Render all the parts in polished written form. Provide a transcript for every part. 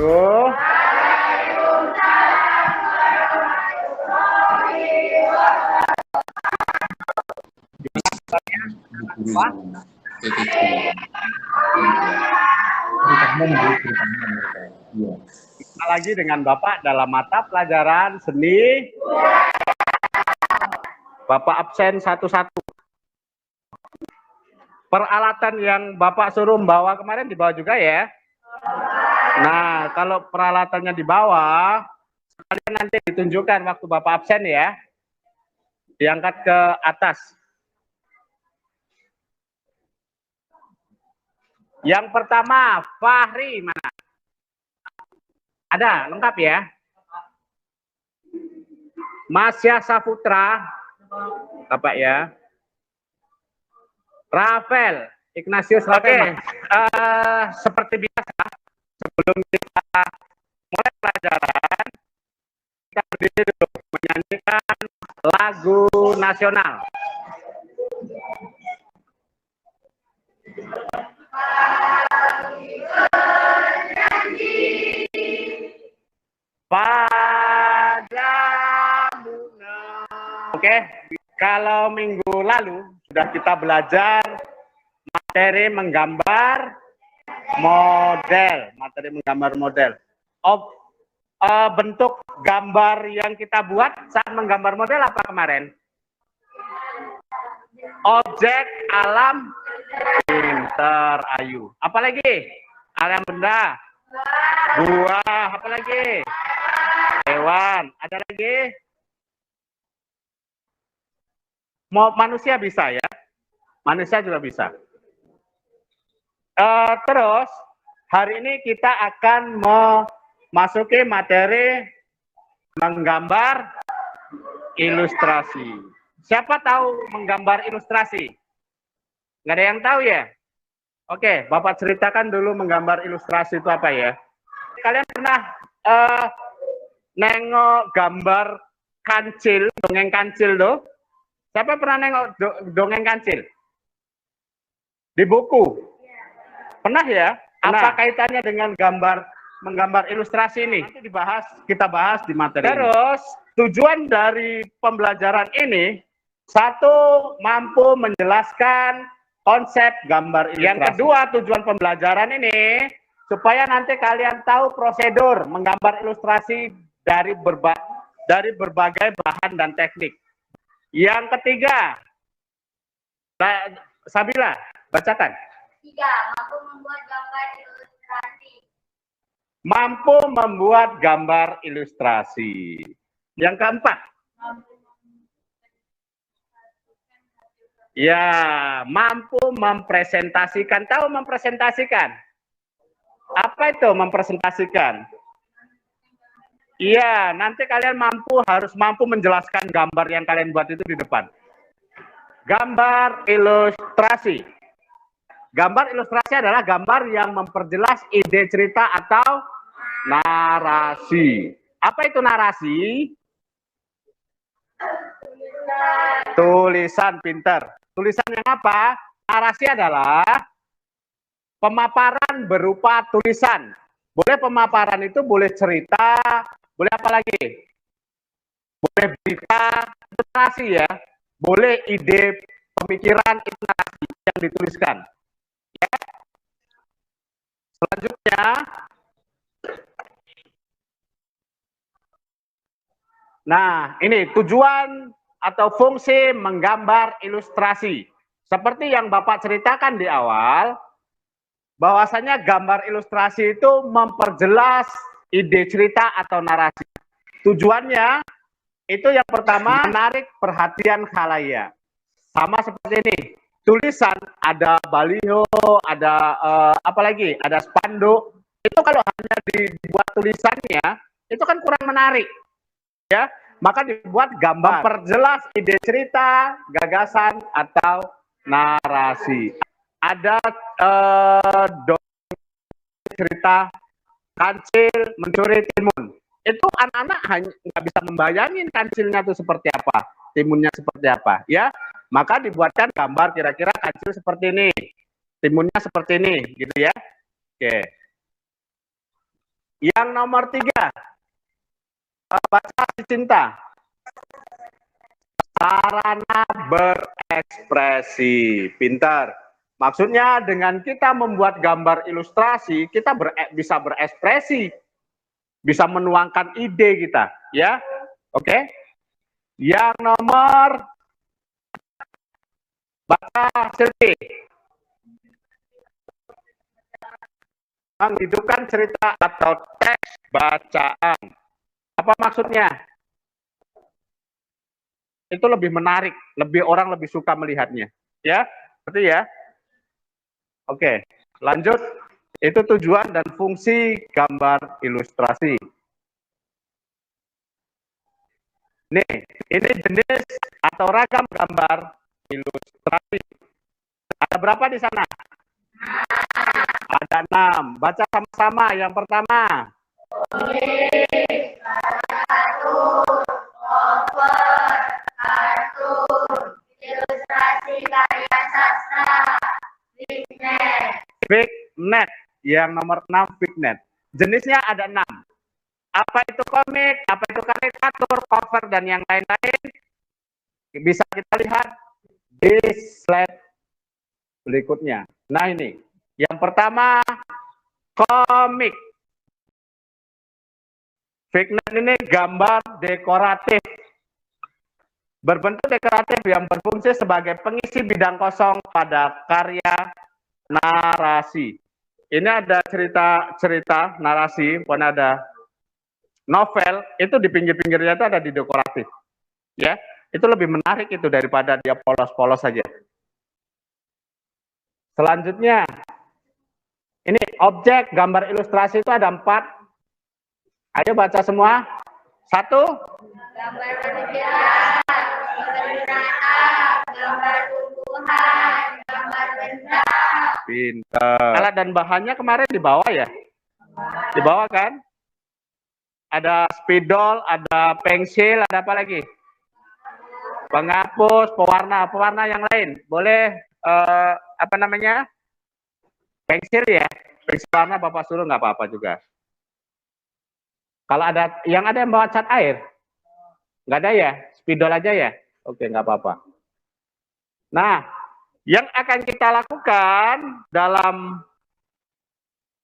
wabarakatuh. Kita lagi dengan Bapak dalam mata pelajaran seni. Bapak absen satu-satu. Peralatan yang Bapak suruh membawa kemarin dibawa juga ya. Nah, kalau peralatannya dibawa, kalian nanti ditunjukkan waktu Bapak absen ya. Diangkat ke atas. Yang pertama, Fahri mana? Ada, lengkap ya. Masya Saputra, Bapak ya. Rafael, Ignatius Rafael. Seperti biasa, sebelum kita mulai pelajaran, kita berdiri dulu menyanyikan lagu nasional. Pada bunga. Oke, kalau minggu lalu sudah kita belajar materi menggambar model, bentuk gambar yang kita buat saat menggambar model apa kemarin? Objek, alam, pintar, ayu. Apalagi? Alam benda, buah, apalagi? Hewan, ada lagi? Manusia bisa ya? Manusia juga bisa. Terus, hari ini kita akan memasuki materi menggambar ilustrasi. Siapa tahu menggambar ilustrasi? Nggak ada yang tahu ya? Oke, Bapak ceritakan dulu menggambar ilustrasi itu apa ya? Kalian pernah nengok gambar kancil, dongeng kancil tuh? Siapa pernah nengok dongeng kancil? Di buku? Pernah ya? Pernah. Apa kaitannya dengan menggambar ilustrasi ini? Nanti kita bahas di materi. Terus, tujuan dari pembelajaran ini, satu, mampu menjelaskan konsep gambar ilustrasi. Yang kedua, tujuan pembelajaran ini, supaya nanti kalian tahu prosedur menggambar ilustrasi dari berbagai bahan dan teknik. Yang ketiga, Sabila, bacakan. 3. Mampu membuat gambar ilustrasi. Mampu membuat gambar ilustrasi. Yang keempat, ya, mampu mempresentasikan. Tahu mempresentasikan? Apa itu mempresentasikan? Iya, nanti kalian harus mampu menjelaskan gambar yang kalian buat itu di depan. Gambar ilustrasi. Gambar ilustrasi adalah gambar yang memperjelas ide cerita atau narasi. Apa itu narasi? Tulisan, pintar. Tulisan yang apa? Narasi adalah pemaparan berupa tulisan. Boleh pemaparan itu boleh cerita, boleh apa lagi? Boleh berita, itu narasi ya. Boleh ide, pemikiran, itu narasi yang dituliskan. Ya. Selanjutnya, nah ini tujuan atau fungsi menggambar ilustrasi. Seperti yang Bapak ceritakan di awal, bahwasanya gambar ilustrasi itu memperjelas ide cerita atau narasi. Tujuannya itu yang pertama menarik perhatian khalayak. Sama seperti ini. Tulisan, ada baliho, ada apalagi, ada spanduk. Itu kalau hanya dibuat tulisannya, itu kan kurang menarik, ya. Maka dibuat gambar, perjelas ide cerita, gagasan atau narasi. Ada cerita kancil mencuri timun. Itu anak-anak hanya nggak bisa membayangin kancilnya itu seperti apa, timunnya seperti apa, ya. Maka dibuatkan gambar kira-kira kancil seperti ini, timunnya seperti ini, gitu ya. Oke. Yang nomor 3, baca si cinta. Sarana berekspresi. Pintar. Maksudnya dengan kita membuat gambar ilustrasi, kita bisa berekspresi, bisa menuangkan ide kita, ya. Oke. Yang nomor, baca Silvi. Menghidupkan cerita atau teks bacaan. Apa maksudnya? Itu lebih menarik, orang lebih suka melihatnya, ya. Berarti ya. Oke, lanjut. Itu tujuan dan fungsi gambar ilustrasi. Nih, ini jenis atau ragam gambar ilustrasi. Ada berapa di sana? Ada 6. Baca sama-sama. Yang pertama. Ilustrasi karya sastra, Fignet. Yang nomor 6 Fignet. Jenisnya ada 6. Apa itu komik, apa itu karikatur, cover, dan yang lain-lain. Bisa kita lihat di slide berikutnya. Nah ini. Yang pertama, komik. Fignet ini gambar dekoratif. Berbentuk dekoratif yang berfungsi sebagai pengisi bidang kosong pada karya narasi. Ini ada cerita narasi, pun ada novel, itu di pinggir-pinggirnya itu ada di dekoratif. Ya, itu lebih menarik itu daripada dia polos-polos saja. Selanjutnya, ini objek gambar ilustrasi itu ada 4. Ayo baca semua. 1. gambar manusia, gambar binatang, gambar tumbuhan, gambar benda. Pintar. Alat dan bahannya kemarin di bawah ya? Di bawah kan? Ada spidol, ada pensil, ada apa lagi? Penghapus, pewarna yang lain. Boleh apa namanya? Pensil ya? Pensil warna Bapak suruh nggak apa-apa juga. Kalau ada yang bawa cat air? Nggak ada ya? Spidol aja ya? Oke, nggak apa-apa. Nah, yang akan kita lakukan dalam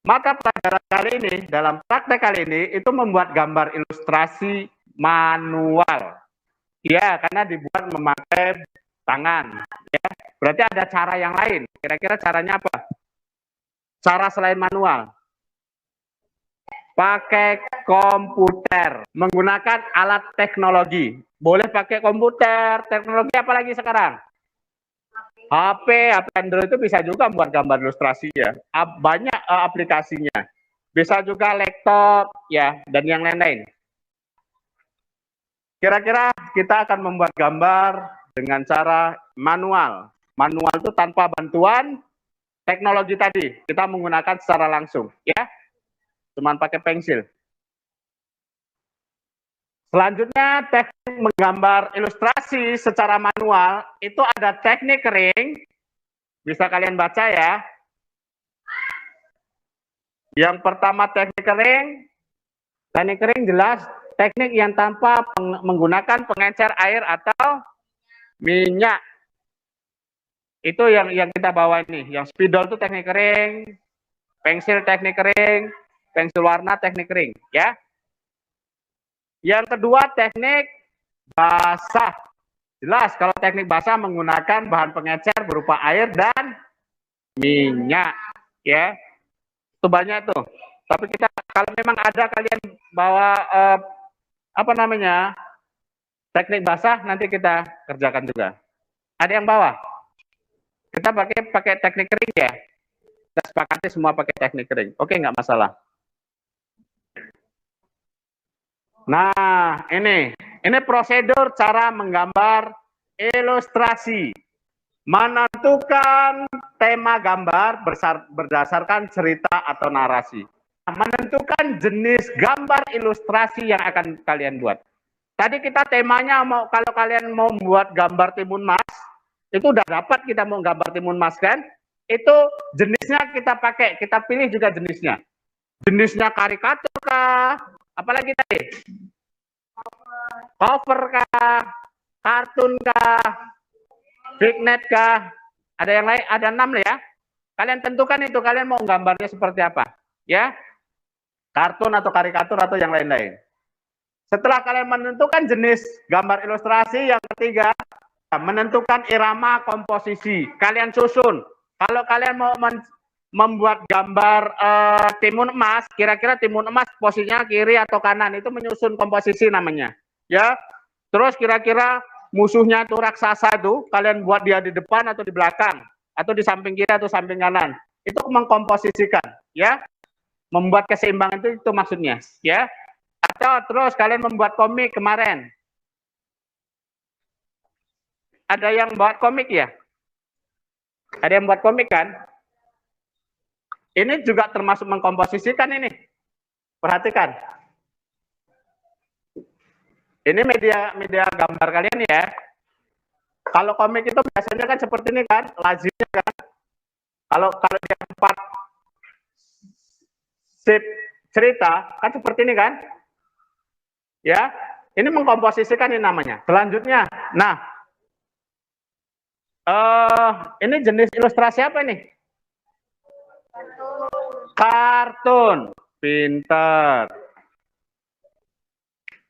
mata pelajaran kali ini, dalam praktek kali ini, itu membuat gambar ilustrasi manual. Ya, karena dibuat memakai tangan. Ya, berarti ada cara yang lain. Kira-kira caranya apa? Cara selain manual. Pakai komputer, menggunakan alat teknologi. Boleh pakai komputer, teknologi apa lagi sekarang? HP Android itu bisa juga buat gambar ilustrasi ya. Banyak aplikasinya. Bisa juga laptop ya, dan yang lain-lain. Kira-kira kita akan membuat gambar dengan cara manual. Manual itu tanpa bantuan teknologi tadi. Kita menggunakan secara langsung ya. Cuman pakai pensil. Selanjutnya, teknik menggambar ilustrasi secara manual, itu ada teknik kering. Bisa kalian baca ya. Yang pertama teknik kering. Teknik kering jelas teknik yang tanpa menggunakan pengencer air atau minyak. Itu yang kita bawa ini. Yang spidol itu teknik kering, pensil teknik kering, pensil warna teknik kering, ya. Yang kedua teknik basah. Jelas kalau teknik basah menggunakan bahan pengecer berupa air dan minyak, ya. Itu banyak tuh. Tapi kita kalau memang ada kalian bawa apa namanya? Teknik basah nanti kita kerjakan juga. Ada yang bawa? Kita pakai teknik kering ya. Kita sepakati semua pakai teknik kering. Oke, nggak masalah. Nah, ini prosedur cara menggambar ilustrasi. Menentukan tema gambar berdasarkan cerita atau narasi. Menentukan jenis gambar ilustrasi yang akan kalian buat. Tadi kita temanya kalau kalian mau membuat gambar timun mas, itu udah dapat kita mau gambar timun mas kan? Itu jenisnya kita pakai, kita pilih juga jenisnya. Jenisnya karikatur, kah? Apalagi tadi? Cover kah? Kartun kah? Fignet kah? Ada yang lain? Ada 6 ya. Kalian tentukan itu, kalian mau gambarnya seperti apa? Ya. Kartun atau karikatur atau yang lain-lain. Setelah kalian menentukan jenis gambar ilustrasi, yang ketiga, menentukan irama komposisi. Kalian susun. Kalau kalian mau membuat gambar timun emas, kira-kira timun emas posisinya kiri atau kanan, itu menyusun komposisi namanya. Ya. Terus kira-kira musuhnya itu raksasa itu, kalian buat dia di depan atau di belakang, atau di samping kiri atau samping kanan. Itu mengkomposisikan, ya. Membuat keseimbangan itu maksudnya, ya. Atau terus kalian membuat komik kemarin. Ada yang buat komik ya? Ada yang buat komik kan? Ini juga termasuk mengkomposisikan ini. Perhatikan. Ini media gambar kalian ya. Kalau komik itu biasanya kan seperti ini kan, lazimnya kan. Kalau dia 4 sip cerita kan seperti ini kan. Ya, ini mengkomposisikan ini namanya. Selanjutnya, nah, ini jenis ilustrasi apa ini? Kartun. Pintar.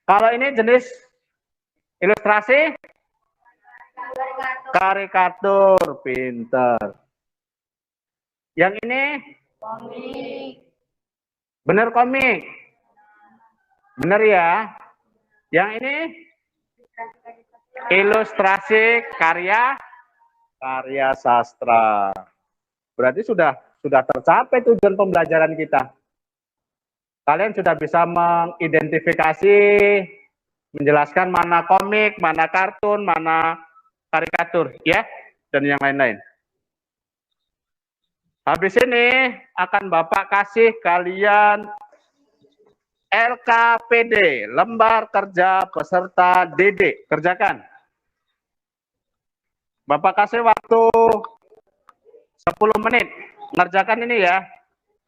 Kalau ini jenis ilustrasi? Karikatur. Pintar. Yang ini? Komik. Bener komik. Bener ya. Yang ini? Ilustrasi karya sastra. Berarti sudah tercapai tujuan pembelajaran kita. Kalian sudah bisa mengidentifikasi, menjelaskan mana komik, mana kartun, mana karikatur, ya, dan yang lain-lain. Habis ini akan Bapak kasih kalian LKPD, lembar kerja peserta didik. Kerjakan. Bapak kasih waktu 10 menit. Ngerjakan ini ya.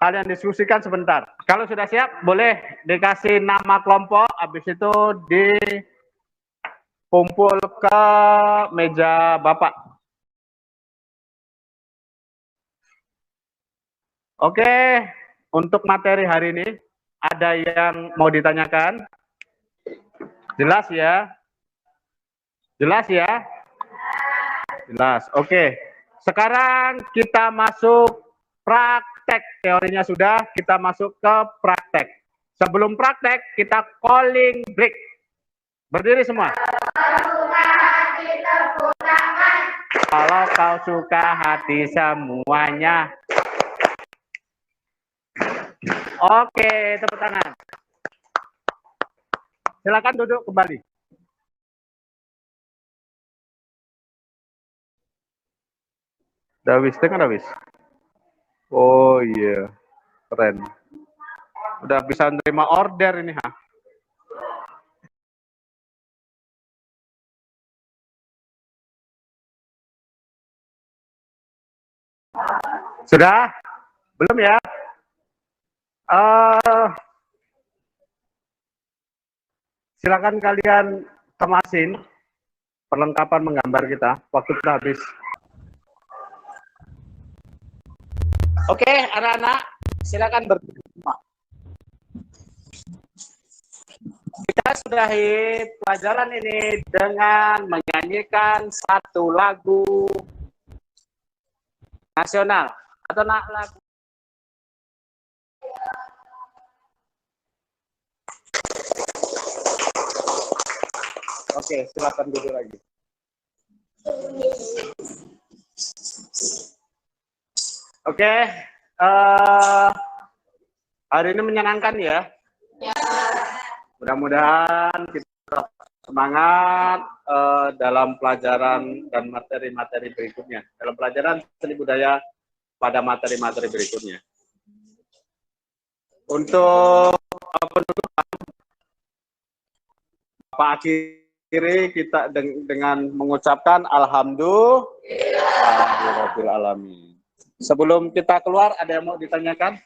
Kalian diskusikan sebentar. Kalau sudah siap, boleh dikasih nama kelompok. Habis itu dikumpul ke meja Bapak. Oke, untuk materi hari ini, ada yang mau ditanyakan? Jelas ya? Jelas ya? Jelas. Oke. Sekarang kita masuk praktek. Teorinya sudah, kita masuk ke praktek. Sebelum praktek, kita calling break. Berdiri semua. Kalau kau suka hati semuanya. Oke, tepuk tangan. Silakan duduk kembali. Dawis, dengar Dawis? Oh iya, keren. Udah bisa nerima order ini, ha? Sudah? Belum ya? Silakan kalian kemasin perlengkapan menggambar kita. Waktu kita habis. Oke, anak-anak, silakan berdiri. Kita sudahi pelajaran ini dengan menyanyikan satu lagu nasional atau lagu. Oke, silakan duduk lagi. Oke, hari ini menyenangkan ya. Mudah-mudahan kita semangat dalam pelajaran dan materi-materi berikutnya. Dalam pelajaran seni budaya pada materi-materi berikutnya. Untuk penutupan, Pak akhiri kita dengan mengucapkan Alhamdulillahirabbil alamin. Sebelum kita keluar, ada yang mau ditanyakan?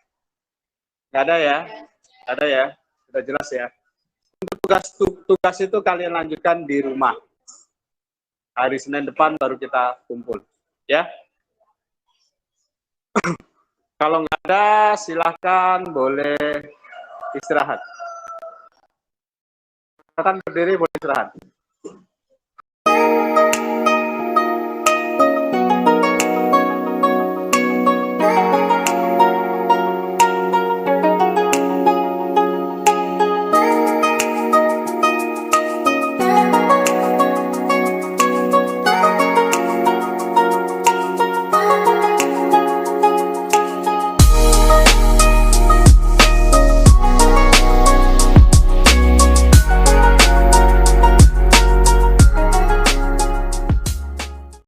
Nggak ada ya? Ada ya? Sudah jelas ya? Untuk tugas itu kalian lanjutkan di rumah. Hari Senin depan baru kita kumpul. Ya? Kalau nggak ada, silahkan boleh istirahat. Silakan berdiri, boleh istirahat.